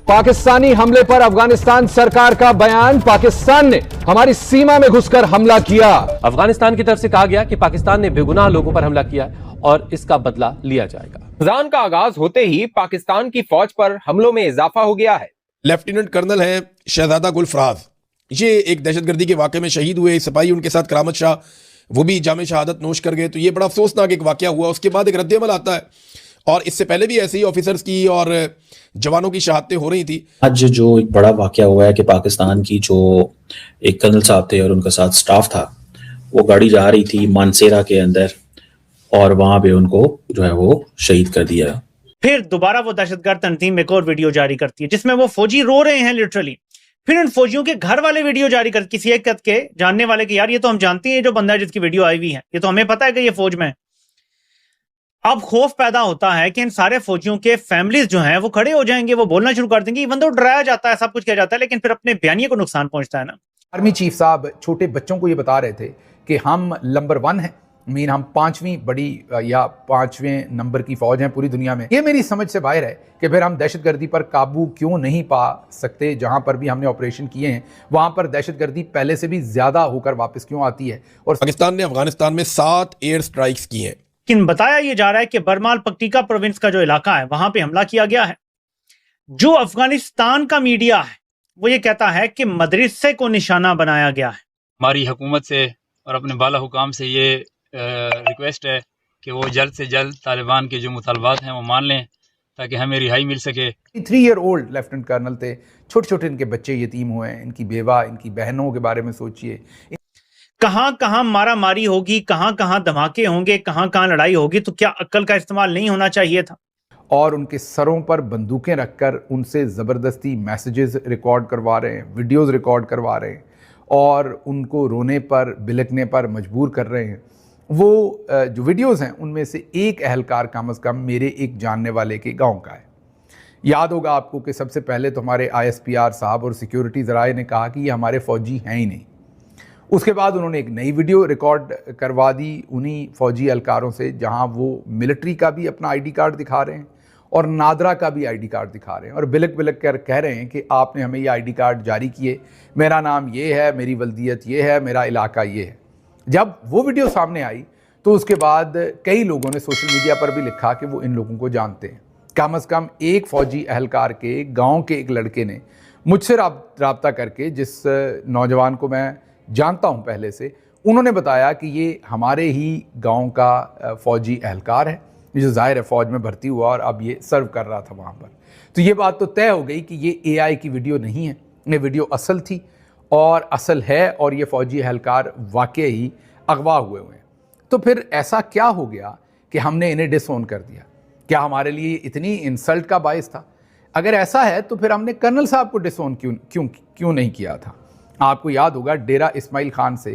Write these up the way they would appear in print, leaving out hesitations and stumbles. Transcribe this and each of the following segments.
पाकिस्तानी हमले पर अफगानिस्तान सरकार का बयान। पाकिस्तान ने हमारी सीमा में घुसकर हमला किया। अफगानिस्तान की तरफ से कहा गया कि पाकिस्तान ने बेगुनाह लोगों पर हमला किया और इसका बदला लिया जाएगा। रमजान का आगाज होते ही पाकिस्तान की फौज पर हमलों में इजाफा हो गया है। लेफ्टिनेंट कर्नल है शहजादा गुल फराज, ये एक दहशतगर्दी के वाक़े में शहीद हुए। सिपाही उनके साथ करामत शाह, वो भी जामे शहादत नोश कर गए। तो ये बड़ा अफसोसनाक एक वाक़या हुआ। उसके बाद एक रद्द-ए-अमल आता है और इससे पहले भी ऐसे ही ऑफिसर्स की और जवानों की शहादतें हो रही थी। आज जो एक बड़ा वाक़या हुआ है कि पाकिस्तान की जो एक कर्नल साहब थे और उनका साथ स्टाफ था, वो गाड़ी जा रही थी मानसेरा के अंदर और वहां पे उनको जो है वो शहीद कर दिया। फिर दोबारा वो दहशतगर्द तंजीम एक और वीडियो जारी करती है जिसमें वो फौजी रो रहे हैं लिटरली। फिर उन फौजियों के घर वाले वीडियो जारी कर किसी एक के जानने वाले के, यार ये तो हम जानते हैं जो बंदा है जिसकी वीडियो आई हुई है, ये तो हमें पता है कि ये फौज में है। अब खौफ पैदा होता है कि इन सारे फौजियों के फैमिलीज जो हैं वो खड़े हो जाएंगे, वो बोलना शुरू कर देंगे। इवन तो डराया जाता है, सब कुछ किया जाता है, लेकिन फिर अपने बयानिए को नुकसान पहुंचता है ना। आर्मी चीफ साहब छोटे बच्चों को ये बता रहे थे कि हम नंबर 1 हैं, मीन हम 5वीं बड़ी या 5वें नंबर की फौज हैं पूरी दुनिया में। ये मेरी समझ से बाहर है कि फिर हम दहशतगर्दी पर काबू क्यों नहीं पा सकते। जहां पर भी हमने ऑपरेशन किए हैं वहां पर दहशतगर्दी पहले से भी ज्यादा होकर वापस क्यों आती है। और पाकिस्तान ने अफगानिस्तान में 7 एयर स्ट्राइक्स की हैं। लेकिन बताया यह जा रहा है कि बरमाल पक्टिका प्रोविंस का जो इलाका है वहां पे हमला किया गया है। जो अफगानिस्तान का मीडिया है वो ये कहता है कि मदरसे को निशाना बनाया गया है। हमारी हुकूमत से और अपने बाला हुकाम से ये रिक्वेस्ट है कि वो जल्द से जल्द तालिबान के जो मुतालबात हैं वो मान लें ताकि हमें रिहाई मिल सके। 3 ईयर ओल्ड लेफ्टिनेंट कर्नल थे, छोटे छोटे इनके बच्चे यतीम हुए हैं, इनकी बेवा, इनकी बहनों के बारे में सोचिए। कहां कहां मारा मारी होगी, कहां कहां धमाके होंगे, कहां कहां लड़ाई होगी, तो क्या अक्ल का इस्तेमाल नहीं होना चाहिए था। और उनके सरों पर बंदूकें रखकर उनसे ज़बरदस्ती मैसेजेस रिकॉर्ड करवा रहे हैं, वीडियोस रिकॉर्ड करवा रहे हैं और उनको रोने पर बिलखने पर मजबूर कर रहे हैं। वो जो वीडियोस हैं उनमें से एक अहलकार कम अज़ कम मेरे एक जानने वाले के गांव का है। याद होगा आपको कि सबसे पहले तो हमारे ISPR साहब और सिक्योरिटी ज़राए ने कहा कि ये हमारे फ़ौजी हैं ही नहीं। उसके बाद उन्होंने एक नई वीडियो रिकॉर्ड करवा दी उन्हीं फ़ौजी एहलकारों से जहां वो मिलिट्री का भी अपना ID कार्ड दिखा रहे हैं और नादरा का भी ID कार्ड दिखा रहे हैं और बिलक बिलक कर कह रहे हैं कि आपने हमें ये ID कार्ड जारी किए, मेरा नाम ये है, मेरी वल्दियत ये है, मेरा इलाका ये है। जब वो वीडियो सामने आई तो उसके बाद कई लोगों ने सोशल मीडिया पर भी लिखा कि वो इन लोगों को जानते हैं। कम अज़ कम एक फ़ौजी एहलकार के गाँव के एक लड़के ने मुझसे रब्ता करके, जिस नौजवान को मैं जानता हूं पहले से, उन्होंने बताया कि ये हमारे ही गांव का फ़ौजी एहलकार है जो ज़ाहिर है फ़ौज में भर्ती हुआ और अब ये सर्व कर रहा था वहाँ पर। तो ये बात तो तय हो गई कि ये AI की वीडियो नहीं है, ये वीडियो असल थी और असल है और ये फ़ौजी एहलकार वाकई ही अगवा हुए हैं। तो फिर ऐसा क्या हो गया कि हमने इन्हें डिसओन कर दिया? क्या हमारे लिए इतनी इंसल्ट का बायस था? अगर ऐसा है तो फिर हमने कर्नल साहब को डिसओन क्यों नहीं किया था? आपको याद होगा डेरा इस्माइल खान से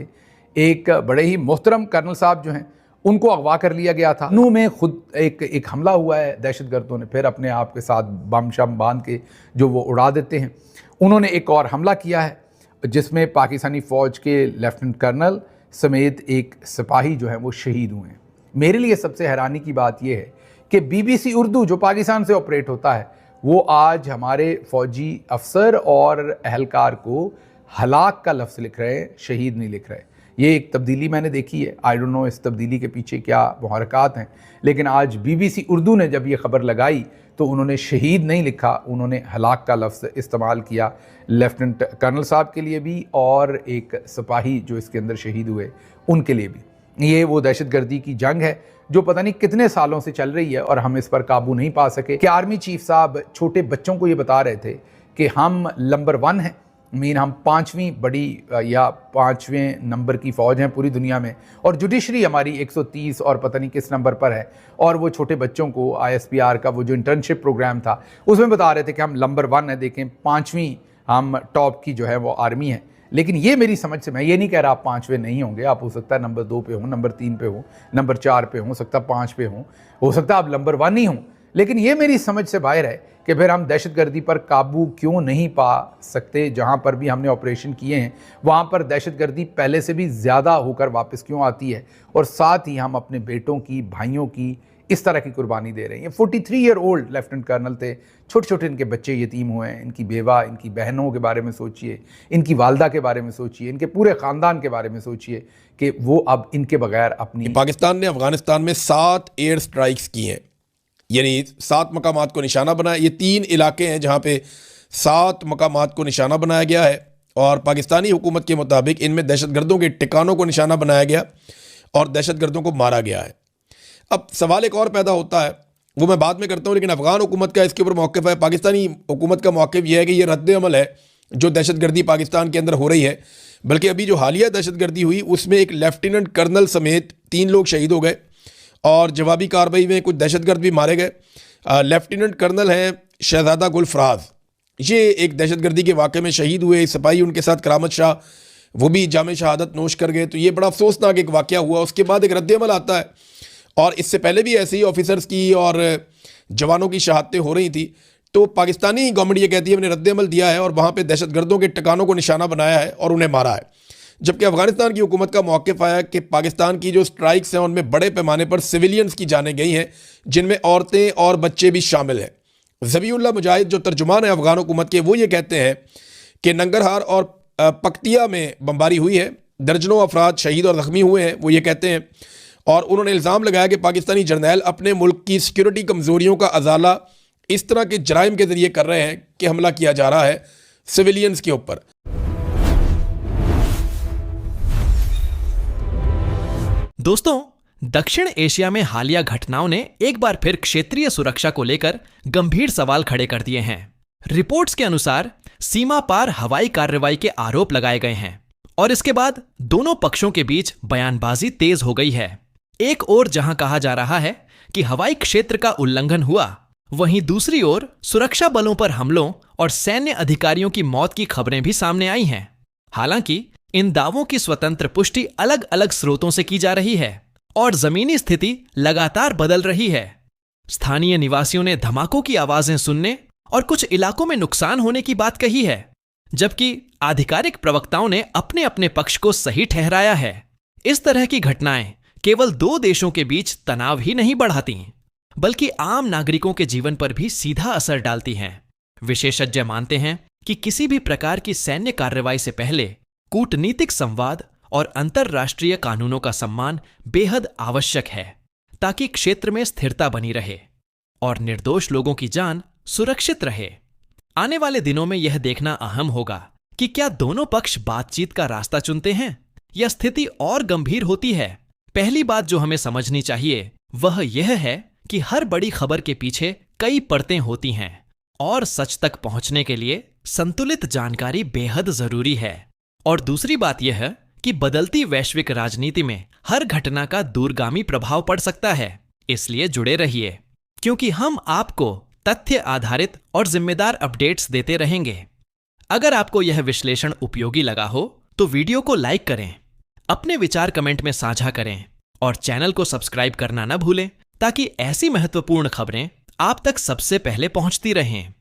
एक बड़े ही मोहतरम कर्नल साहब जो हैं उनको अगवा कर लिया गया था। नू में खुद एक हमला हुआ है दहशतगर्दों ने, फिर अपने आप के साथ बम शम बांध के जो वो उड़ा देते हैं। उन्होंने एक और हमला किया है जिसमें पाकिस्तानी फ़ौज के लेफ्टिनेंट कर्नल समेत एक सिपाही जो है वो शहीद हुए हैं। मेरे लिए सबसे हैरानी की बात यह है कि BBC उर्दू जो पाकिस्तान से ऑपरेट होता है वो आज हमारे फ़ौजी अफसर और एहलकार को हलाक का लफ्ज़ लिख रहे हैं, शहीद नहीं लिख रहे। ये एक तब्दीली मैंने देखी है। आई डोंट नो इस तब्दीली के पीछे क्या मुहरकात हैं, लेकिन आज BBC उर्दू ने जब ये ख़बर लगाई तो उन्होंने शहीद नहीं लिखा, उन्होंने हलाक का लफ्ज़ इस्तेमाल किया लेफ्टिनेंट कर्नल साहब के लिए भी और एक सिपाही जो इसके अंदर शहीद हुए उनके लिए भी। ये वो दहशतगर्दी की जंग है जो पता नहीं कितने सालों से चल रही है और हम इस पर काबू नहीं पा सके। कि आर्मी चीफ साहब छोटे बच्चों को ये बता रहे थे कि हम नंबर 1 हैं, मीन हम 5वीं बड़ी या 5वें नंबर की फ़ौज हैं पूरी दुनिया में और जुडिशरी हमारी 130 और पता नहीं किस नंबर पर है। और वो छोटे बच्चों को ISPR का वो जो इंटर्नशिप प्रोग्राम था उसमें बता रहे थे कि हम नंबर 1 है, देखें 5वीं हम टॉप की जो है वो आर्मी है। लेकिन ये मेरी समझ से, मैं ये नहीं कह रहा आप 5वें नहीं होंगे, आप हो सकता है नंबर 2 पे हो, नंबर 3 पे हो, नंबर 4 पे हो सकता है 5 पे हो सकता है आप नंबर 1 ही हों। लेकिन ये मेरी समझ से बाहर है कि फिर हम दहशतगर्दी पर काबू क्यों नहीं पा सकते। जहाँ पर भी हमने ऑपरेशन किए हैं वहाँ पर दहशतगर्दी पहले से भी ज़्यादा होकर वापस क्यों आती है और साथ ही हम अपने बेटों की, भाइयों की किस तरह की कुर्बानी दे रहे हैं। ये 43 ईयर ओल्ड लेफ्टिनेंट कर्नल थे, छोटे छोटे इनके बच्चे यतीम हुए हैं, इनकी बेवा, इनकी बहनों के बारे में सोचिए, इनकी वालदा के बारे में सोचिए, इनके पूरे ख़ानदान के बारे में सोचिए कि वो अब इनके बगैर अपनी। पाकिस्तान ने अफगानिस्तान में 7 एयर स्ट्राइक्स की हैं, यानी 7 मकामात को निशाना बनाया। ये 3 इलाके हैं जहाँ पे 7 मकामात को निशाना बनाया गया है और पाकिस्तानी हुकूमत के मुताबिक इनमें दहशतगर्दों के ठिकानों को निशाना बनाया गया और दहशतगर्दों को मारा गया है। अब सवाल एक और पैदा होता है, वो मैं बाद में करता हूँ, लेकिन अफगान हुकूमत का इसके ऊपर मौक़िफ़ है। पाकिस्तानी हुकूमत का मौक़िफ़ यह है कि ये रद्द अमल है जो दहशतगर्दी पाकिस्तान के अंदर हो रही है। बल्कि अभी जो हालिया दहशतगर्दी हुई उसमें एक लेफ्टिनेंट कर्नल समेत 3 लोग शहीद हो गए और जवाबी कार्रवाई में कुछ दहशतगर्द भी मारे गए। लेफ्टिनेंट कर्नल हैं शहजादा गुल फराज, ये एक दहशतगर्दी के वाक़े में शहीद हुए। सिपाही उनके साथ करामत शाह, वो भी जामे शहादत नोश कर गए। तो ये बड़ा अफसोसनाक एक वाक़या हुआ। उसके बाद एक रद्द अमल आता है और इससे पहले भी ऐसे ही ऑफिसर्स की और जवानों की शहादतें हो रही थी। तो पाकिस्तानी गवर्नमेंट ये कहती है हमने रद्द अमल दिया है और वहाँ पे दहशतगर्दों के ठिकानों को निशाना बनाया है और उन्हें मारा है। जबकि अफगानिस्तान की हुकूमत का मौक़िफ़ आया कि पाकिस्तान की जो स्ट्राइक्स हैं उनमें बड़े पैमाने पर सिविलियंस की जानें गई हैं, जिनमें औरतें और बच्चे भी शामिल हैं। ज़बीउल्लाह मुजाहिद जो तर्जुमान है अफगान हुकूमत के, वो ये कहते हैं कि नंगरहार और पक्तिया में बमबारी हुई है, दर्जनों अफराद शहीद और ज़ख्मी हुए हैं, वो ये कहते हैं। और उन्होंने इल्ज़ाम लगाया कि पाकिस्तानी जर्नैल अपने मुल्क की सिक्योरिटी कमज़ोरियों का अजाला इस तरह के जराइम के ज़रिए कर रहे हैं कि हमला किया जा रहा है सिविलियंस के ऊपर। दोस्तों, दक्षिण एशिया में हालिया घटनाओं ने एक बार फिर क्षेत्रीय सुरक्षा को लेकर गंभीर सवाल खड़े कर दिए हैं। रिपोर्ट्स के अनुसार सीमा पार हवाई कार्रवाई के आरोप लगाए गए हैं और इसके बाद दोनों पक्षों के बीच बयानबाजी तेज हो गई है। एक ओर जहां कहा जा रहा है कि हवाई क्षेत्र का उल्लंघन हुआ, वहीं दूसरी ओर सुरक्षा बलों पर हमलों और सैन्य अधिकारियों की मौत की खबरें भी सामने आई हैं। हालांकि इन दावों की स्वतंत्र पुष्टि अलग अलग स्रोतों से की जा रही है और जमीनी स्थिति लगातार बदल रही है। स्थानीय निवासियों ने धमाकों की आवाजें सुनने और कुछ इलाकों में नुकसान होने की बात कही है, जबकि आधिकारिक प्रवक्ताओं ने अपने अपने पक्ष को सही ठहराया है। इस तरह की घटनाएं केवल 2 देशों के बीच तनाव ही नहीं बढ़ाती, बल्कि आम नागरिकों के जीवन पर भी सीधा असर डालती हैं। विशेषज्ञ मानते हैं कि किसी भी प्रकार की सैन्य कार्रवाई से पहले कूटनीतिक संवाद और अंतर्राष्ट्रीय कानूनों का सम्मान बेहद आवश्यक है, ताकि क्षेत्र में स्थिरता बनी रहे और निर्दोष लोगों की जान सुरक्षित रहे। आने वाले दिनों में यह देखना अहम होगा कि क्या दोनों पक्ष बातचीत का रास्ता चुनते हैं या स्थिति और गंभीर होती है। पहली बात जो हमें समझनी चाहिए वह यह है कि हर बड़ी खबर के पीछे कई परतें होती हैं और सच तक पहुंचने के लिए संतुलित जानकारी बेहद जरूरी है। और दूसरी बात यह है कि बदलती वैश्विक राजनीति में हर घटना का दूरगामी प्रभाव पड़ सकता है। इसलिए जुड़े रहिए, क्योंकि हम आपको तथ्य आधारित और जिम्मेदार अपडेट्स देते रहेंगे। अगर आपको यह विश्लेषण उपयोगी लगा हो तो वीडियो को लाइक करें, अपने विचार कमेंट में साझा करें और चैनल को सब्सक्राइब करना न भूलें, ताकि ऐसी महत्वपूर्ण खबरें आप तक सबसे पहले पहुंचती रहें।